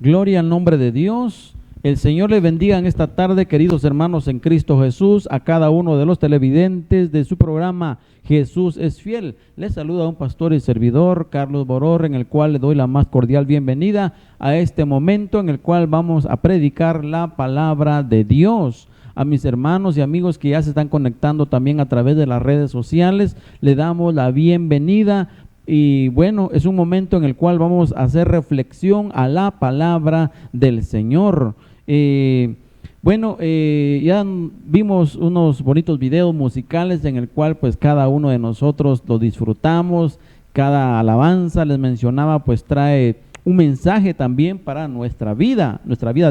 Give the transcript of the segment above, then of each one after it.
Gloria al nombre de Dios. El Señor les bendiga en esta tarde, queridos hermanos en Cristo Jesús, a cada uno de los televidentes de su programa Jesús es Fiel. Les saluda un pastor y servidor, Carlos Boror, en el cual le doy la más cordial bienvenida a este momento en el cual vamos a predicar la palabra de Dios. A mis hermanos y amigos que ya se están conectando también a través de las redes sociales, le damos la bienvenida. Y bueno, es un momento en el cual vamos a hacer reflexión a la palabra del Señor. Ya vimos unos bonitos videos musicales en el cual pues cada uno de nosotros lo disfrutamos. Cada alabanza, les mencionaba, pues trae un mensaje también para nuestra vida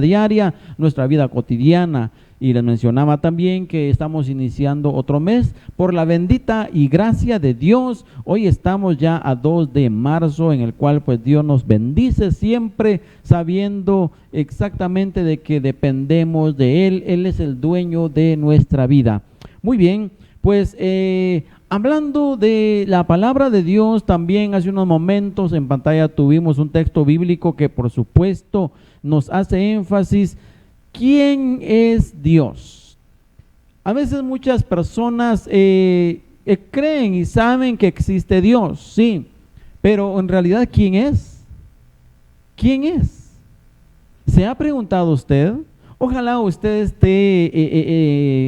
diaria, nuestra vida cotidiana. Y les mencionaba también que estamos iniciando otro mes por la bendita y gracia de Dios. Hoy estamos ya a 2 de marzo, en el cual pues Dios nos bendice siempre, sabiendo exactamente de que dependemos de Él. Él es el dueño de nuestra vida. Muy bien, pues hablando de la palabra de Dios, también hace unos momentos en pantalla tuvimos un texto bíblico que por supuesto nos hace énfasis. ¿Quién es Dios? A veces muchas personas creen y saben que existe Dios, sí, pero en realidad ¿quién es? ¿Quién es? ¿Se ha preguntado usted? Ojalá usted esté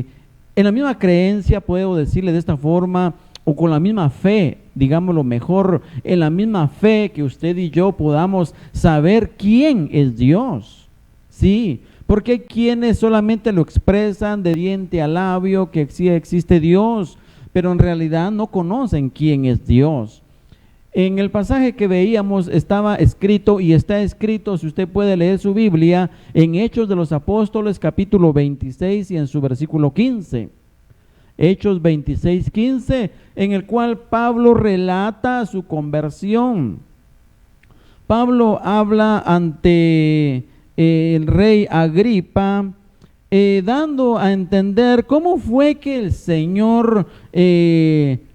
en la misma creencia, puedo decirle de esta forma, o con la misma fe, digámoslo mejor, en la misma fe que usted y yo podamos saber quién es Dios. Sí, porque hay quienes solamente lo expresan de diente a labio que sí existe Dios, pero en realidad no conocen quién es Dios. En el pasaje que veíamos estaba escrito y está escrito, si usted puede leer su Biblia, en Hechos de los Apóstoles capítulo 26 y en su versículo 15. Hechos 26, 15, en el cual Pablo relata su conversión. Pablo habla ante el rey Agripa, dando a entender cómo fue que el Señor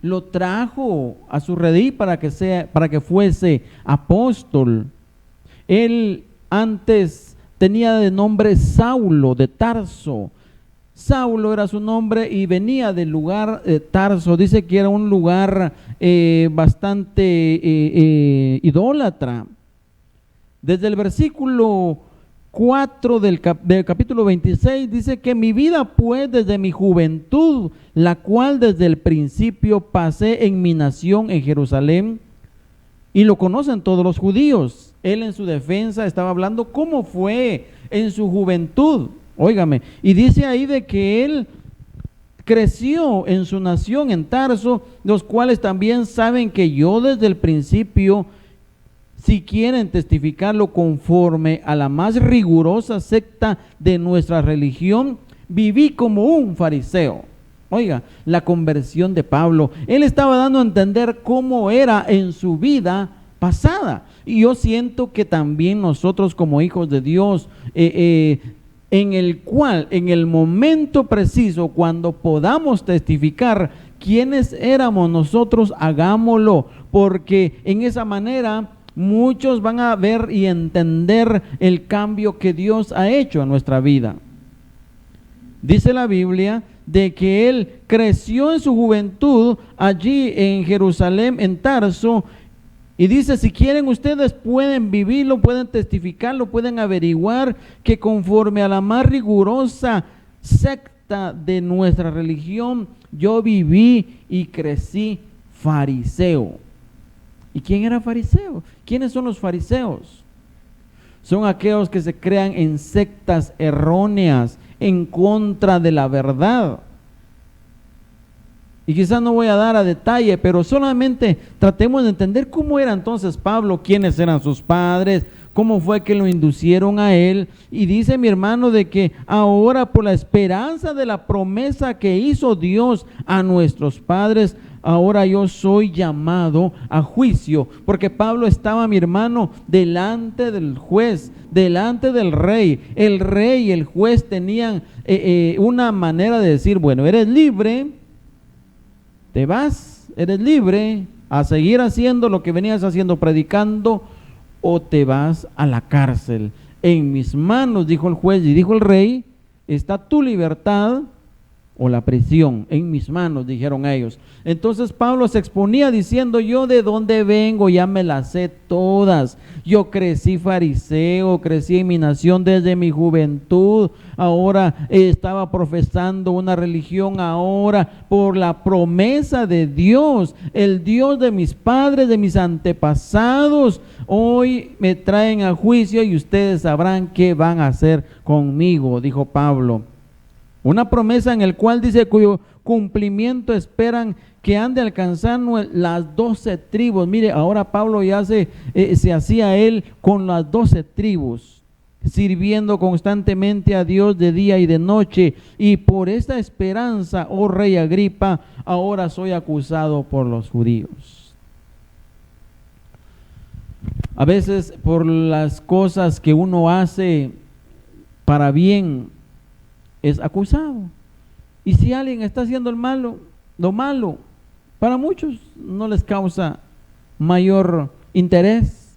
lo trajo a su redil para que fuese apóstol. Él antes tenía de nombre Saulo de Tarso. Saulo era su nombre y venía del lugar Tarso. Dice que era un lugar bastante idólatra. Desde el versículo 4 del capítulo 26 dice que mi vida pues desde mi juventud, la cual desde el principio pasé en mi nación en Jerusalén, y lo conocen todos los judíos. Él en su defensa estaba hablando cómo fue en su juventud, óigame, y dice ahí de que él creció en su nación en Tarso, los cuales también saben que yo desde el principio, si quieren testificarlo conforme a la más rigurosa secta de nuestra religión, viví como un fariseo. Oiga, la conversión de Pablo. Él estaba dando a entender cómo era en su vida pasada. Y yo siento que también nosotros como hijos de Dios, en el momento preciso, cuando podamos testificar quiénes éramos nosotros, hagámoslo, porque en esa manera muchos van a ver y entender el cambio que Dios ha hecho en nuestra vida. Dice la Biblia de que él creció en su juventud allí en Jerusalén, en Tarso, y dice, si quieren ustedes pueden vivirlo, pueden testificarlo, pueden averiguar que conforme a la más rigurosa secta de nuestra religión, yo viví y crecí fariseo. ¿Y quién era fariseo? ¿Quiénes son los fariseos? Son aquellos que se crean en sectas erróneas en contra de la verdad. Y quizás no voy a dar a detalle, pero solamente tratemos de entender cómo era entonces Pablo, quiénes eran sus padres, cómo fue que lo inducieron a él. Y dice mi hermano de que ahora por la esperanza de la promesa que hizo Dios a nuestros padres, ahora yo soy llamado a juicio, porque Pablo estaba, mi hermano, delante del juez, delante del rey. El rey y el juez tenían una manera de decir, bueno, eres libre, te vas, eres libre a seguir haciendo lo que venías haciendo, predicando, o te vas a la cárcel. en mis manos, dijo el juez y dijo el rey, está tu libertad o la prisión. En mis manos, dijeron ellos. Entonces Pablo se exponía diciendo, yo de dónde vengo, ya me las sé todas. Yo crecí fariseo, crecí en mi nación desde mi juventud. Ahora estaba profesando una religión ahora por la promesa de Dios, el Dios de mis padres, de mis antepasados. Hoy me traen a juicio y ustedes sabrán qué van a hacer conmigo, dijo Pablo. Una promesa en el cual dice cuyo cumplimiento esperan que han de alcanzar las 12 tribus. Mire, ahora Pablo ya se hacía él con las 12 tribus, sirviendo constantemente a Dios de día y de noche. Y por esta esperanza, oh rey Agripa, ahora soy acusado por los judíos. A veces por las cosas que uno hace para bien, es acusado. Y si alguien está haciendo lo malo, para muchos no les causa mayor interés.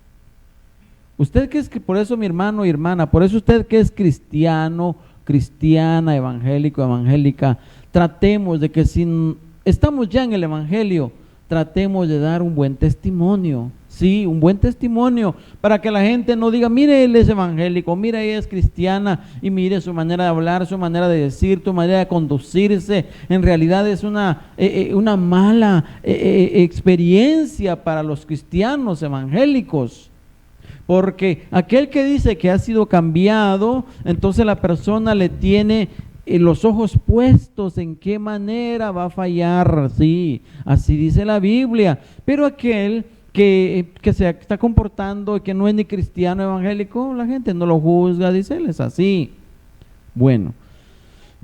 Usted que es que, por eso mi hermano y hermana, por eso usted que es cristiano, cristiana, evangélico, evangélica, tratemos de que si estamos ya en el evangelio, tratemos de dar un buen testimonio. Sí, un buen testimonio, para que la gente no diga, mire, él es evangélico, mire, ella es cristiana, y mire su manera de hablar, su manera de decir, tu manera de conducirse, en realidad es una mala experiencia para los cristianos evangélicos. Porque aquel que dice que ha sido cambiado, entonces la persona le tiene los ojos puestos en qué manera va a fallar. Sí, así dice la Biblia. Pero aquel que se está comportando y que no es ni cristiano evangélico, la gente no lo juzga, dice él, es así. Bueno,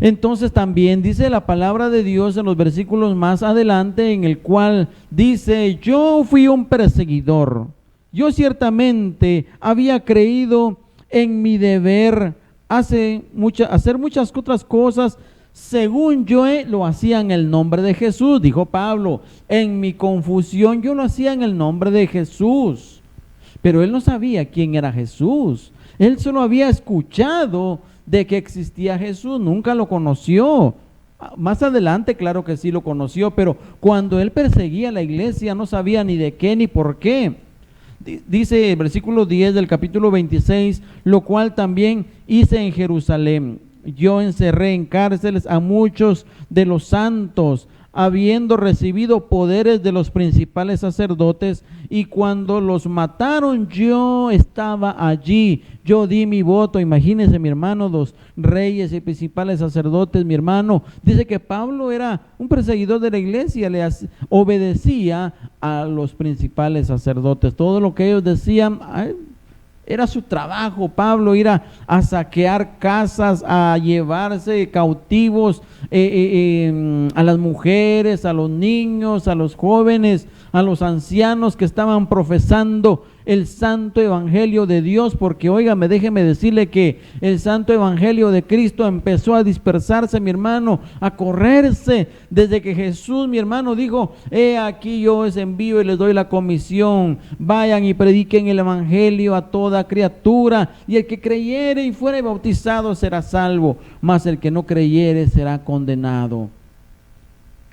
entonces también dice la palabra de Dios en los versículos más adelante, en el cual dice, yo fui un perseguidor, yo ciertamente había creído en mi deber hacer muchas otras cosas, según yo lo hacía en el nombre de Jesús, dijo Pablo. En mi confusión yo lo hacía en el nombre de Jesús. Pero él no sabía quién era Jesús. Él solo había escuchado de que existía Jesús, nunca lo conoció. Más adelante, claro que sí lo conoció, pero cuando él perseguía a la iglesia no sabía ni de qué ni por qué. Dice el versículo 10 del capítulo 26, lo cual también hice en Jerusalén. Yo encerré en cárceles a muchos de los santos, habiendo recibido poderes de los principales sacerdotes, y cuando los mataron yo estaba allí, yo di mi voto. Imagínense, mi hermano, los reyes y principales sacerdotes, mi hermano, dice que Pablo era un perseguidor de la iglesia, obedecía a los principales sacerdotes, todo lo que ellos decían, era su trabajo. Pablo ir a saquear casas, a llevarse cautivos a las mujeres, a los niños, a los jóvenes, a los ancianos que estaban profesando el santo evangelio de Dios, porque óigame, déjeme decirle que el santo evangelio de Cristo empezó a dispersarse, mi hermano, a correrse, desde que Jesús, mi hermano, dijo, he aquí yo os envío y les doy la comisión, vayan y prediquen el evangelio a toda criatura, y el que creyere y fuere bautizado será salvo, mas el que no creyere será condenado.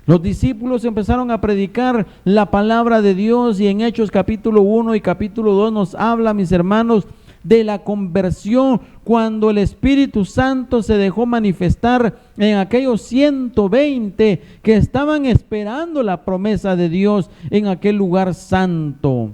Los discípulos empezaron a predicar la palabra de Dios, y en Hechos capítulo 1 y capítulo 2 nos habla, mis hermanos, de la conversión, cuando el Espíritu Santo se dejó manifestar en aquellos 120 que estaban esperando la promesa de Dios en aquel lugar santo.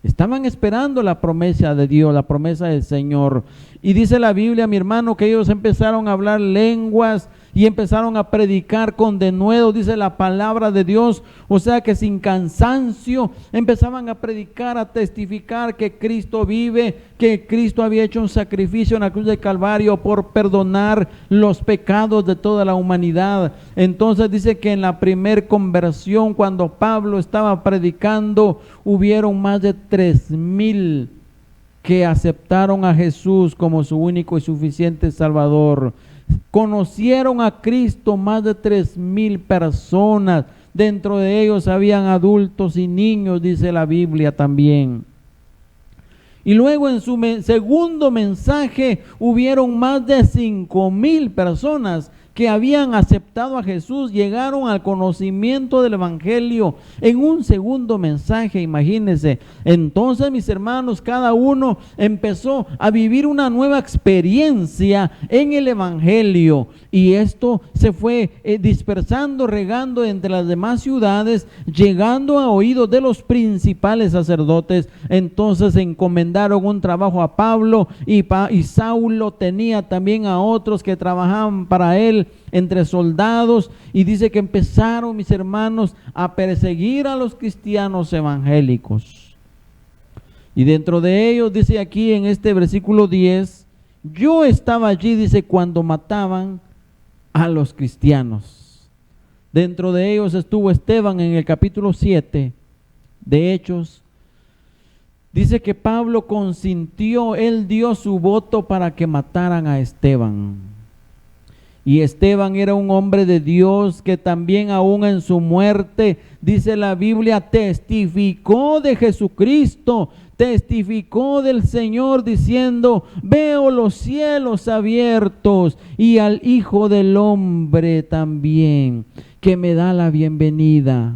Estaban esperando la promesa de Dios, la promesa del Señor. Y dice la Biblia, mi hermano, que ellos empezaron a hablar lenguas y empezaron a predicar con denuedo, dice la palabra de Dios, o sea que sin cansancio empezaban a predicar, a testificar que Cristo vive, que Cristo había hecho un sacrificio en la cruz del Calvario por perdonar los pecados de toda la humanidad. Entonces dice que en la primer conversión, cuando Pablo estaba predicando, hubieron más de 3,000 que aceptaron a Jesús como su único y suficiente Salvador. Conocieron a Cristo más de 3,000 personas. Dentro de ellos habían adultos y niños, dice la Biblia también. Y luego en su segundo mensaje hubieron más de 5,000 personas que habían aceptado a Jesús, llegaron al conocimiento del Evangelio en un segundo mensaje, imagínense. Entonces, mis hermanos, cada uno empezó a vivir una nueva experiencia en el Evangelio, y esto se fue dispersando, regando entre las demás ciudades, llegando a oídos de los principales sacerdotes. Entonces se encomendaron un trabajo a Pablo, y Saulo tenía también a otros que trabajaban para él entre soldados, y dice que empezaron, mis hermanos, a perseguir a los cristianos evangélicos. Y dentro de ellos, dice aquí en este versículo 10, yo estaba allí, dice, cuando mataban a los cristianos. Dentro de ellos estuvo Esteban en el capítulo 7 de Hechos. Dice que Pablo consintió, él dio su voto para que mataran a Esteban. Y Esteban era un hombre de Dios que también aún en su muerte, dice la Biblia, testificó de Jesucristo, testificó del Señor diciendo: veo los cielos abiertos y al Hijo del Hombre también, que me da la bienvenida.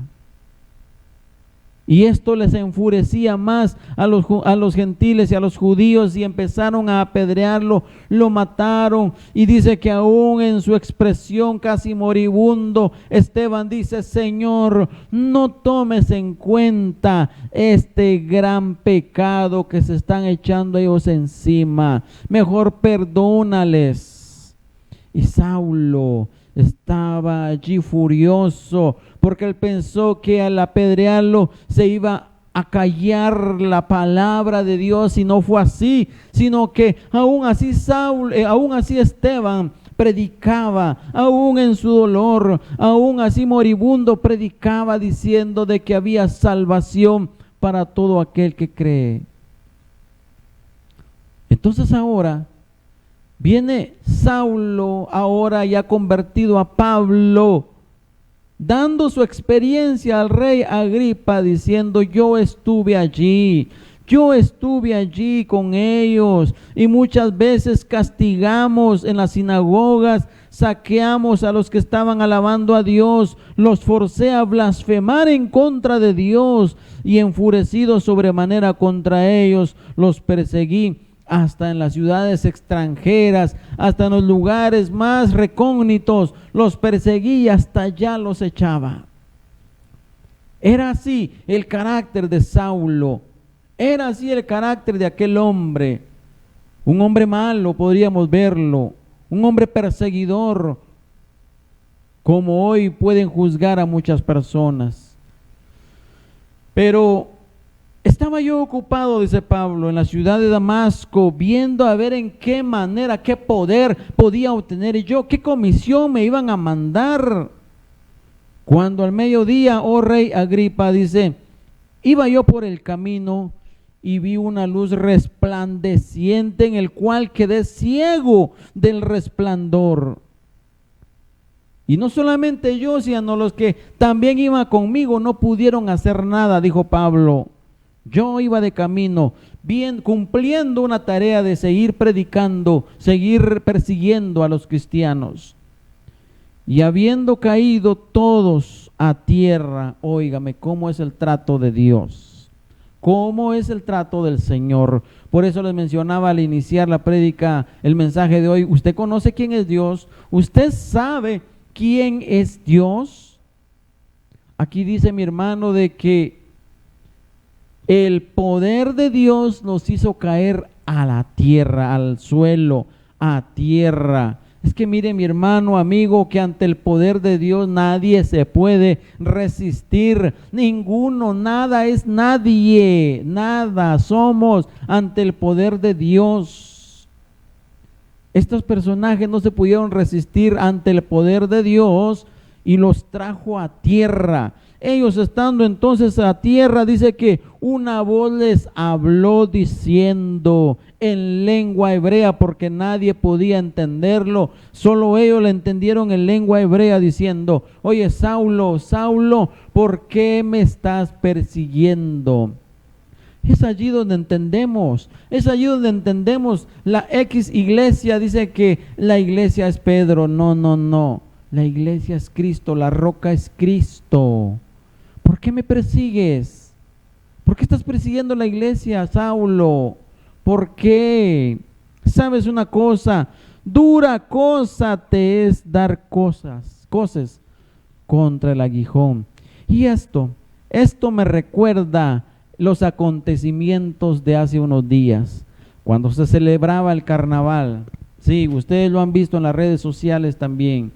Y esto les enfurecía más a los gentiles y a los judíos, y empezaron a apedrearlo, lo mataron. Y dice que aún en su expresión casi moribundo, Esteban dice: Señor, no tomes en cuenta este gran pecado que se están echando ellos encima, mejor perdónales. Y Saulo estaba allí furioso, porque él pensó que al apedrearlo se iba a callar la palabra de Dios, y no fue así, sino que aún así Esteban predicaba, aún en su dolor, aún así moribundo, predicaba diciendo de que había salvación para todo aquel que cree. Entonces ahora viene Saulo, ahora ya convertido a Pablo, dando su experiencia al rey Agripa, diciendo: yo estuve allí con ellos, y muchas veces castigamos en las sinagogas, saqueamos a los que estaban alabando a Dios, los forcé a blasfemar en contra de Dios, y enfurecido sobremanera contra ellos, los perseguí hasta en las ciudades extranjeras, hasta en los lugares más recógnitos, los perseguí y hasta allá los echaba. Era así el carácter de Saulo, era así el carácter de aquel hombre, un hombre malo, podríamos verlo, un hombre perseguidor, como hoy pueden juzgar a muchas personas. Pero estaba yo ocupado, dice Pablo, en la ciudad de Damasco, viendo a ver en qué manera, qué poder podía obtener yo, qué comisión me iban a mandar. Cuando al mediodía, oh rey Agripa, dice, iba yo por el camino y vi una luz resplandeciente, en el cual quedé ciego del resplandor. Y no solamente yo, sino los que también iban conmigo no pudieron hacer nada, dijo Pablo. Yo iba de camino, bien cumpliendo una tarea de seguir predicando, seguir persiguiendo a los cristianos. Y habiendo caído todos a tierra, óigame, ¿cómo es el trato de Dios? ¿Cómo es el trato del Señor? Por eso les mencionaba al iniciar la prédica, el mensaje de hoy. ¿Usted conoce quién es Dios? ¿Usted sabe quién es Dios? Aquí dice mi hermano de que el poder de Dios nos hizo caer a la tierra, al suelo, a tierra. Es que mire mi hermano, amigo, que ante el poder de Dios nadie se puede resistir, ninguno, nada es nadie, nada somos ante el poder de Dios. Estos personajes no se pudieron resistir ante el poder de Dios y los trajo a tierra. Ellos estando entonces a tierra, dice que una voz les habló diciendo en lengua hebrea, porque nadie podía entenderlo, solo ellos le entendieron en lengua hebrea, diciendo: oye, Saulo, Saulo, ¿por qué me estás persiguiendo? Es allí donde entendemos, la X iglesia dice que la iglesia es Pedro. No, no, no. La iglesia es Cristo, la roca es Cristo. ¿Por qué me persigues? ¿Por qué estás persiguiendo la iglesia, Saulo? ¿Por qué? ¿Sabes una cosa? Dura cosa te es dar cosas contra el aguijón. Y esto me recuerda los acontecimientos de hace unos días, cuando se celebraba el carnaval. Sí, ustedes lo han visto en las redes sociales también.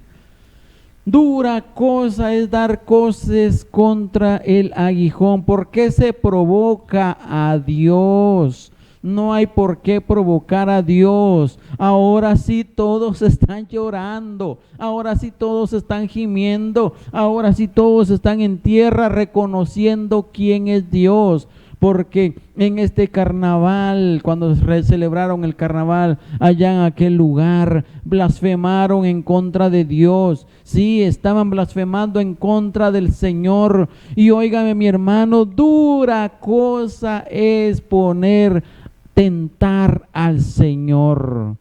Dura cosa es dar cosas contra el aguijón. ¿Por qué se provoca a Dios? No hay por qué provocar a Dios. Ahora sí todos están llorando, ahora sí todos están gimiendo, ahora sí todos están en tierra reconociendo quién es Dios. Porque en este carnaval, cuando celebraron el carnaval allá en aquel lugar, blasfemaron en contra de Dios. Sí, estaban blasfemando en contra del Señor. Y óigame, mi hermano, dura cosa es tentar al Señor.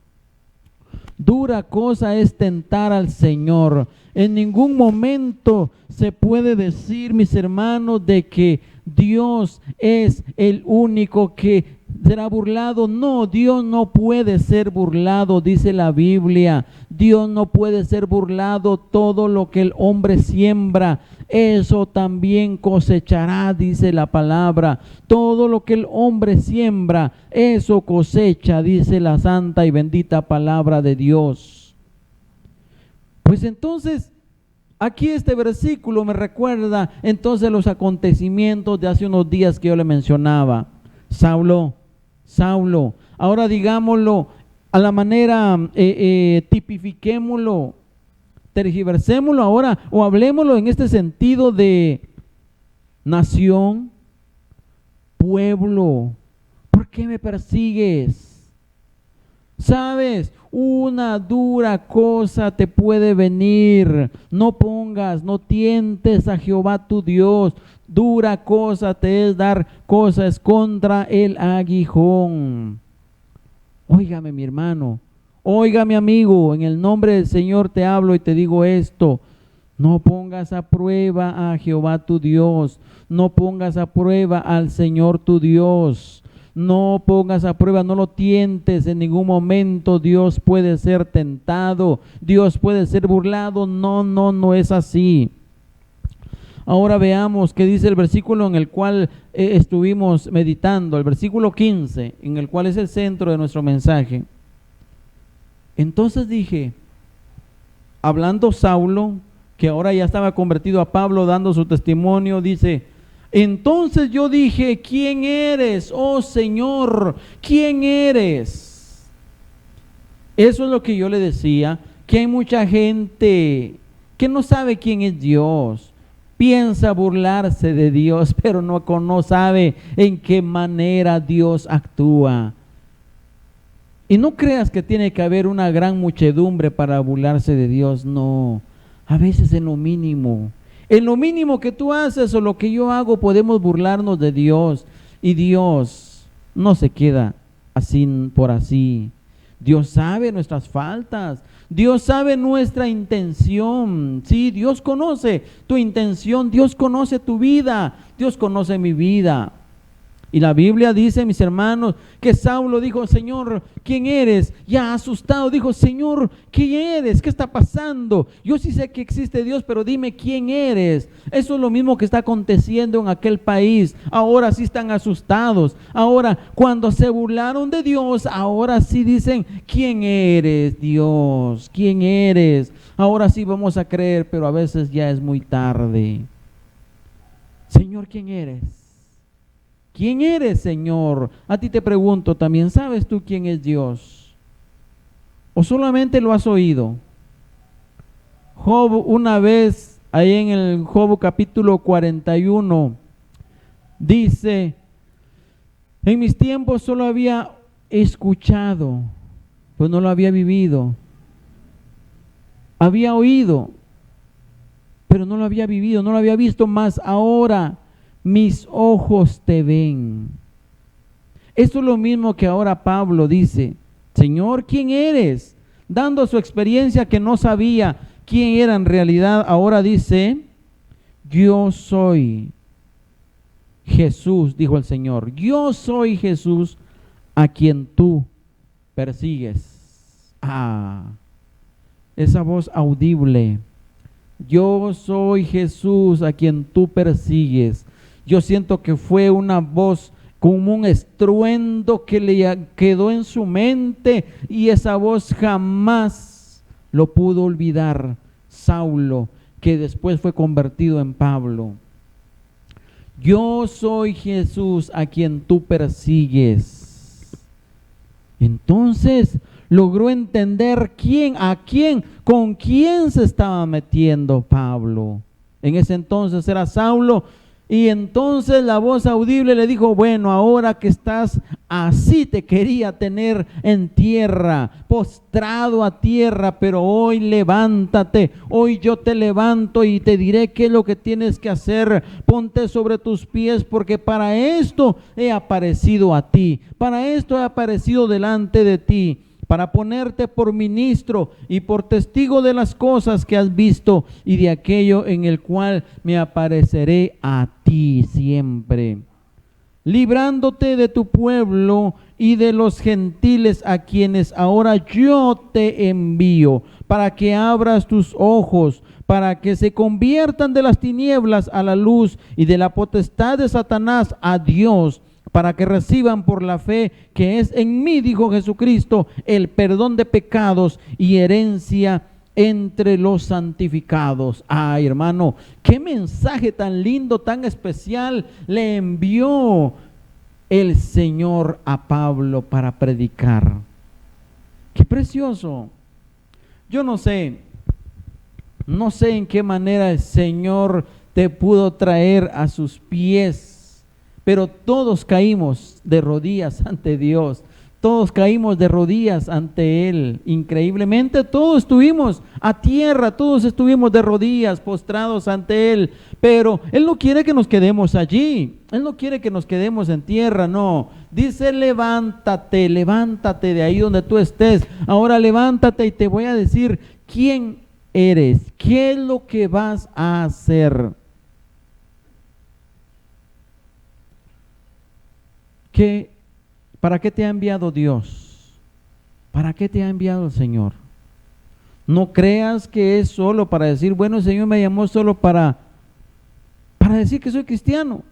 Dura cosa es tentar al Señor. En ningún momento se puede decir, mis hermanos, de que Dios es el único que será burlado. No, Dios no puede ser burlado, dice la Biblia. Dios no puede ser burlado. Todo lo que el hombre siembra, eso también cosechará, dice la palabra. Todo lo que el hombre siembra, eso cosecha, dice la santa y bendita palabra de Dios. Pues entonces, aquí este versículo me recuerda entonces los acontecimientos de hace unos días que yo le mencionaba. Saulo, ahora digámoslo a la manera, tipifiquémoslo, tergiversémoslo ahora, o hablemoslo en este sentido de nación, pueblo. ¿Por qué me persigues? ¿Sabes? Una dura cosa te puede venir. No tientes a Jehová tu Dios. Dura cosa te es dar cosas contra el aguijón. Óigame, mi hermano, óigame, amigo, en el nombre del Señor te hablo y te digo esto. No pongas a prueba a Jehová tu Dios. No pongas a prueba al Señor tu Dios. No pongas a prueba, no lo tientes en ningún momento. Dios puede ser tentado, Dios puede ser burlado. No es así. Ahora veamos qué dice el versículo en el cual estuvimos meditando, el versículo 15, en el cual es el centro de nuestro mensaje. Entonces dije, hablando Saulo, que ahora ya estaba convertido a Pablo, dando su testimonio, dice: entonces yo dije, ¿quién eres, oh Señor? ¿Quién eres? Eso es lo que yo le decía, que hay mucha gente que no sabe quién es Dios. Piensa burlarse de Dios, pero no sabe en qué manera Dios actúa. Y no creas que tiene que haber una gran muchedumbre para burlarse de Dios, no. A veces en lo mínimo que tú haces o lo que yo hago, podemos burlarnos de Dios. Y Dios no se queda así por así. Dios sabe nuestras faltas. Dios sabe nuestra intención. Sí, Dios conoce tu intención. Dios conoce tu vida. Dios conoce mi vida. Y la Biblia dice, mis hermanos, que Saulo dijo: Señor, ¿quién eres? Ya asustado dijo: Señor, ¿quién eres? ¿Qué está pasando? Yo sí sé que existe Dios, pero dime quién eres. Eso es lo mismo que está aconteciendo en aquel país. Ahora sí están asustados. Ahora, cuando se burlaron de Dios, ahora sí dicen: ¿quién eres, Dios? ¿Quién eres? Ahora sí vamos a creer, pero a veces ya es muy tarde. Señor, ¿quién eres? ¿Quién eres, Señor? A ti te pregunto también, ¿sabes tú quién es Dios? ¿O solamente lo has oído? Job, una vez, ahí en el Job capítulo 41, dice: en mis tiempos solo había escuchado, pues no lo había vivido. Había oído, pero no lo había vivido, no lo había visto, más ahora mis ojos te ven. Esto es lo mismo que ahora Pablo dice: Señor, ¿quién eres? Dando su experiencia que no sabía quién era en realidad, ahora dice: yo soy Jesús, dijo el Señor. Yo soy Jesús a quien tú persigues. Esa voz audible. Yo soy Jesús a quien tú persigues. Yo siento que fue una voz como un estruendo que le quedó en su mente, y esa voz jamás lo pudo olvidar Saulo, que después fue convertido en Pablo. Yo soy Jesús a quien tú persigues. Entonces logró entender con quién se estaba metiendo Pablo. En ese entonces era Saulo, y entonces la voz audible le dijo: bueno, ahora que estás así, te quería tener en tierra, postrado a tierra, pero hoy levántate, hoy yo te levanto y te diré qué es lo que tienes que hacer. Ponte sobre tus pies, porque para esto he aparecido a ti, para esto he aparecido delante de ti, para ponerte por ministro y por testigo de las cosas que has visto y de aquello en el cual me apareceré a ti siempre, librándote de tu pueblo y de los gentiles, a quienes ahora yo te envío, para que abras tus ojos, para que se conviertan de las tinieblas a la luz y de la potestad de Satanás a Dios, para que reciban por la fe que es en mí, dijo Jesucristo, el perdón de pecados y herencia entre los santificados. Ay, hermano, qué mensaje tan lindo, tan especial le envió el Señor a Pablo para predicar. Qué precioso. Yo no sé en qué manera el Señor te pudo traer a sus pies, pero todos caímos de rodillas ante Dios, todos caímos de rodillas ante Él. Increíblemente todos estuvimos a tierra, todos estuvimos de rodillas postrados ante Él, pero Él no quiere que nos quedemos allí, Él no quiere que nos quedemos en tierra, no. Dice: levántate, levántate de ahí donde tú estés, ahora levántate y te voy a decir quién eres, qué es lo que vas a hacer. ¿Para qué te ha enviado Dios? ¿Para qué te ha enviado el Señor? No creas que es solo para decir: bueno, el Señor me llamó solo para decir que soy cristiano.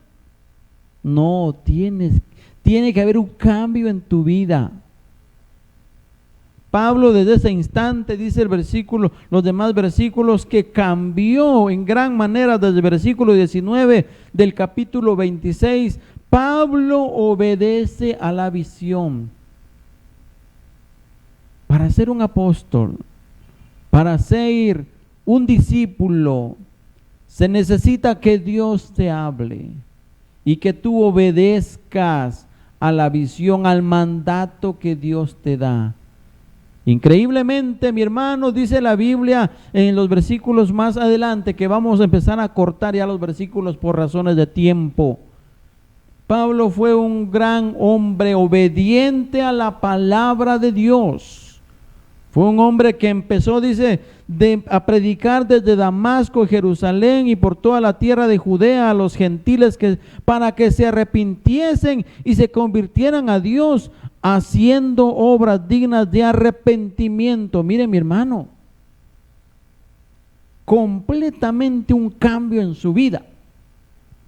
No, tiene que haber un cambio en tu vida. Pablo desde ese instante, dice el versículo, los demás versículos, que cambió en gran manera desde el versículo 19 del capítulo 26. Pablo obedece a la visión. Para ser un apóstol, para ser un discípulo, se necesita que Dios te hable y que tú obedezcas a la visión, al mandato que Dios te da. Increíblemente, mi hermano, dice la Biblia en los versículos más adelante, que vamos a empezar a cortar ya los versículos por razones de tiempo. Pablo fue un gran hombre obediente a la palabra de Dios. Fue un hombre que empezó, dice, a predicar desde Damasco, Jerusalén y por toda la tierra de Judea a los gentiles, para que se arrepintiesen y se convirtieran a Dios, haciendo obras dignas de arrepentimiento. Mire, mi hermano, completamente un cambio en su vida.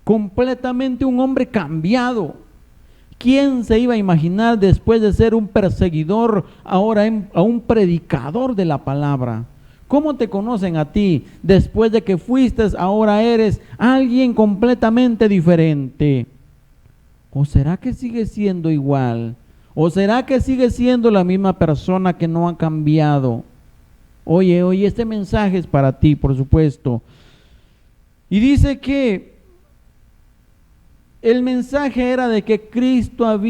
Completamente un hombre cambiado. ¿Quién se iba a imaginar, después de ser un perseguidor, ahora a un predicador de la palabra? ¿Cómo te conocen a ti? Después de que fuiste, ahora eres alguien completamente diferente. ¿O será que sigue siendo igual? ¿O será que sigue siendo la misma persona que no ha cambiado? Oye, este mensaje es para ti, por supuesto. Y dice que el mensaje era de que Cristo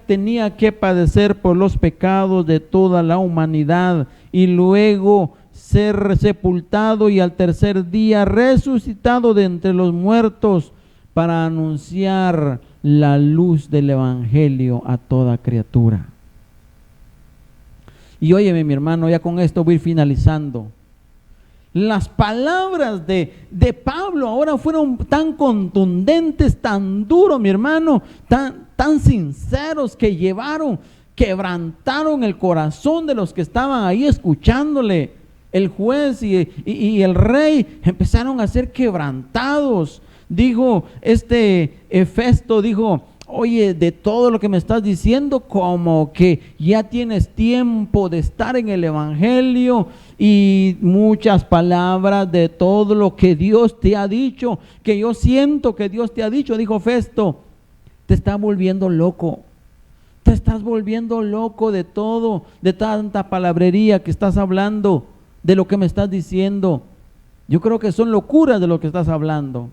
tenía que padecer por los pecados de toda la humanidad y luego ser sepultado y al tercer día resucitado de entre los muertos para anunciar la luz del Evangelio a toda criatura. Y óyeme, mi hermano, ya con esto voy a ir finalizando. Las palabras de Pablo ahora fueron tan contundentes, tan duros, mi hermano, tan sinceros, que quebrantaron el corazón de los que estaban ahí escuchándole. El juez y el rey empezaron a ser quebrantados. Dijo Festo, dijo: oye, de todo lo que me estás diciendo, como que ya tienes tiempo de estar en el Evangelio y muchas palabras de todo lo que Dios te ha dicho, que yo siento que Dios te ha dicho, dijo Festo, te estás volviendo loco. Te estás volviendo loco de todo, de tanta palabrería que estás hablando, de lo que me estás diciendo. Yo creo que son locuras de lo que estás hablando.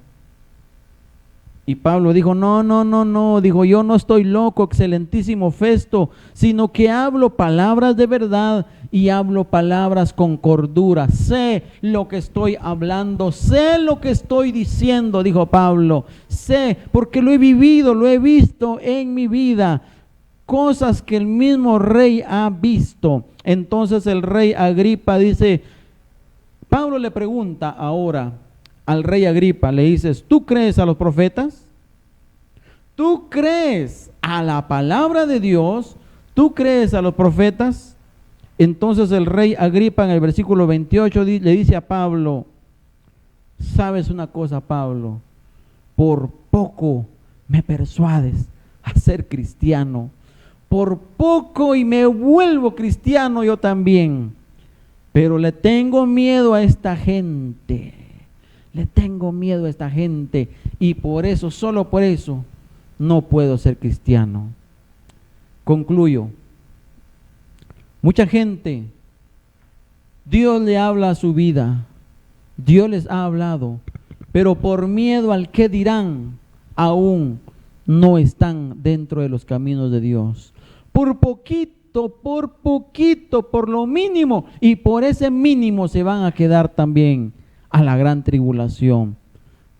Y Pablo dijo: no, dijo: yo no estoy loco, excelentísimo Festo, sino que hablo palabras de verdad y hablo palabras con cordura. Sé lo que estoy hablando, sé lo que estoy diciendo, dijo Pablo. Sé, porque lo he vivido, lo he visto en mi vida, cosas que el mismo rey ha visto. Entonces el rey Agripa dice, Pablo le pregunta ahora al rey Agripa, le dices: ¿tú crees a los profetas? ¿Tú crees a la palabra de Dios? ¿Tú crees a los profetas? Entonces el rey Agripa en el versículo 28 le dice a Pablo: ¿sabes una cosa, Pablo? Por poco me persuades a ser cristiano. Por poco y me vuelvo cristiano yo también. Pero le tengo miedo a esta gente. Le tengo miedo a esta gente. Y por eso, solo por eso, no puedo ser cristiano. Concluyo. Mucha gente, Dios le habla a su vida. Dios les ha hablado. Pero por miedo al qué dirán, aún no están dentro de los caminos de Dios. Por poquito, por lo mínimo, y por ese mínimo se van a quedar también a la gran tribulación.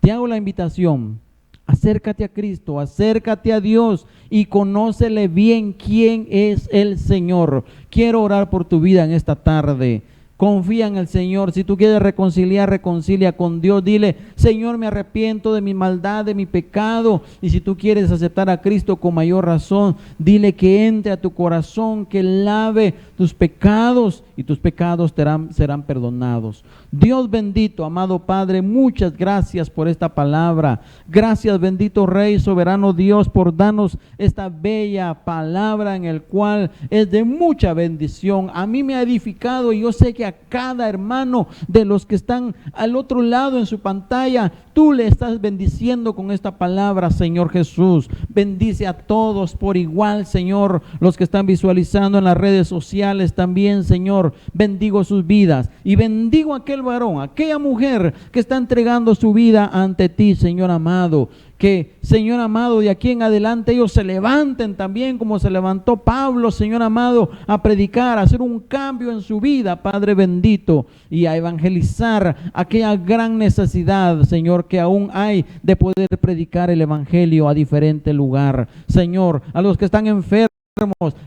Te hago la invitación: acércate a Cristo, acércate a Dios y conócele bien quién es el Señor. Quiero orar por tu vida en esta tarde. Confía en el Señor. Si tú quieres reconciliar, reconcilia con Dios. Dile: Señor, me arrepiento de mi maldad, de mi pecado. Y si tú quieres aceptar a Cristo con mayor razón, dile que entre a tu corazón, que lave tus pecados y tus pecados serán perdonados. Dios bendito, amado Padre, muchas gracias por esta palabra. Gracias, bendito Rey, soberano Dios, por darnos esta bella palabra en el cual es de mucha bendición. A mí me ha edificado y yo sé que a cada hermano de los que están al otro lado en su pantalla, tú le estás bendiciendo con esta palabra, Señor Jesús. Bendice a todos por igual, Señor, los que están visualizando en las redes sociales también, Señor. Bendigo sus vidas y bendigo a aquel varón, aquella mujer que está entregando su vida ante ti, Señor amado. Que, Señor amado, de aquí en adelante ellos se levanten también como se levantó Pablo, Señor amado, a predicar, a hacer un cambio en su vida, Padre bendito, y a evangelizar aquella gran necesidad, Señor, que aún hay de poder predicar el evangelio a diferente lugar. Señor, a los que están enfermos,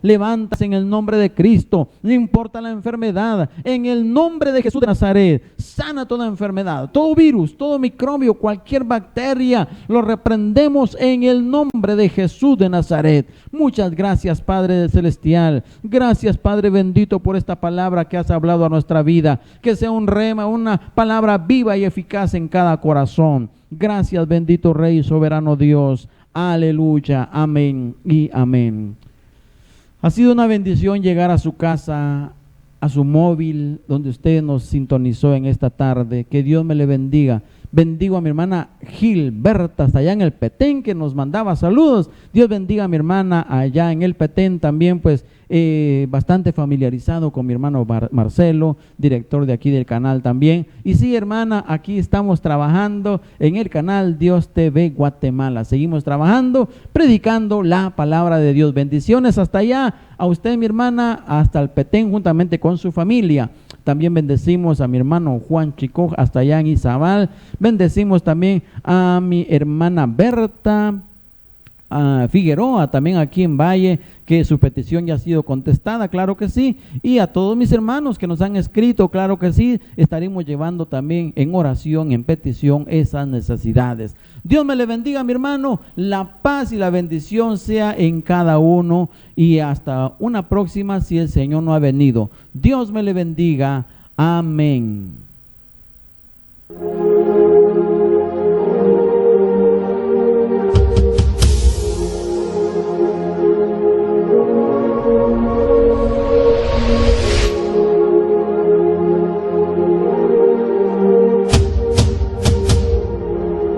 levántate en el nombre de Cristo, no importa la enfermedad, en el nombre de Jesús de Nazaret, sana toda enfermedad, todo virus, todo microbio, cualquier bacteria, lo reprendemos en el nombre de Jesús de Nazaret. Muchas gracias, Padre Celestial, gracias, Padre bendito, por esta palabra que has hablado a nuestra vida, que sea un rema, una palabra viva y eficaz en cada corazón. Gracias, bendito Rey y soberano Dios. Aleluya, amén y amén. Ha sido una bendición llegar a su casa, a su móvil, donde usted nos sintonizó en esta tarde. Que Dios me le bendiga. Bendigo a mi hermana Gilberta, hasta allá en el Petén, que nos mandaba saludos. Dios bendiga a mi hermana allá en el Petén también, pues bastante familiarizado con mi hermano Marcelo, director de aquí del canal también. Y sí, hermana, aquí estamos trabajando en el canal Dios TV Guatemala. Seguimos trabajando, predicando la palabra de Dios. Bendiciones hasta allá, a usted, mi hermana, hasta el Petén, juntamente con su familia. También bendecimos a mi hermano Juan Chico, hasta allá en Izabal. Bendecimos también a mi hermana Berta, Figueroa, también aquí en Valle, que su petición ya ha sido contestada, claro que sí, y a todos mis hermanos que nos han escrito, claro que sí, estaremos llevando también en oración, en petición, esas necesidades. Dios me le bendiga, mi hermano, la paz y la bendición sea en cada uno, y hasta una próxima si el Señor no ha venido. Dios me le bendiga, amén.